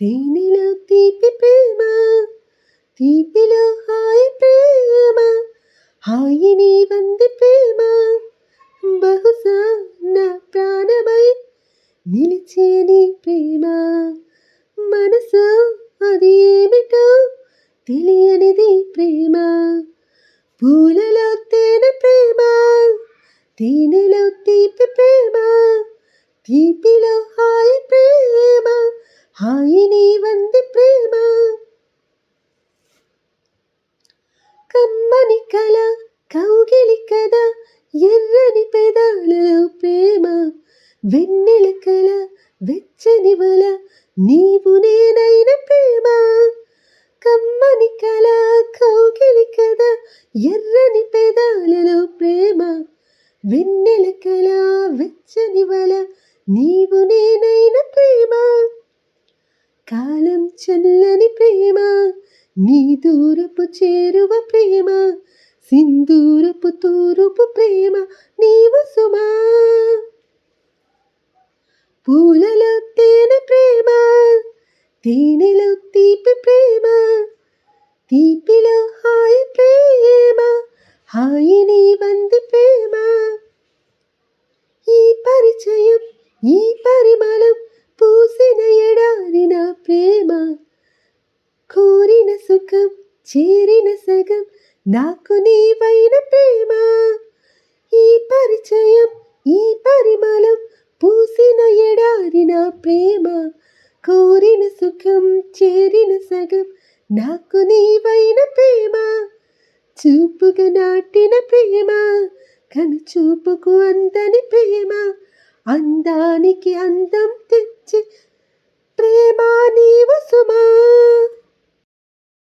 తేనెలో తీపి ప్రేమ, తీపిలో హాయి ప్రేమ, హాయిని వంది ప్రేమ, బహుశా నా ప్రాణమై నిలిచే నీ ప్రేమ. మనసు అది ఏమిటో తెలియనిది ప్రేమ. పూలలో తేనె ప్రేమ, తేనెలో తీపి ప్రేమ, తీపిలో హాయి ప్రేమ, హాయిని వంది ప్రేమ. కమ్మని కల కౌగిలి కథ, ఎర్రని పెదాలలో ప్రేమ, వెన్నెల కల వెచ్చని వల, నీవు నేనైన ప్రేమ. కమ్మని కల కౌగిలి కథ, ఎర్రని పెదాలలో ప్రేమ, వెన్నెల కల వెచ్చని వల, నీవు నేనైన ప్రేమ. కాలం చల్లని ప్రేమ, నీ దూరపు చేరువ ప్రేమ, సింధూరపు తూరుపు ప్రేమ నీవు సుమా. పూలలో తేనె ప్రేమ, తేనెలో తీపి ప్రేమ, తీపిలో హాయి ప్రేమ, హాయిని వంది ప్రేమ. ఈ పరిచయం ఈ పరిమళం పూసిన ఎడారి నా ప్రేమ, కోరిన సుఖం చేరిన సగం నాకు నీవైన ప్రేమ. ఈ పరిచయం ఈ పరిమళం పూసిన ఎడారి నా ప్రేమ, కోరిన సుఖం చేరిన సగం నాకు నీవైన ప్రేమ. చూపుగా నాటిన ప్రేమ, కను చూపుకు అందని ప్రేమ, అందానికి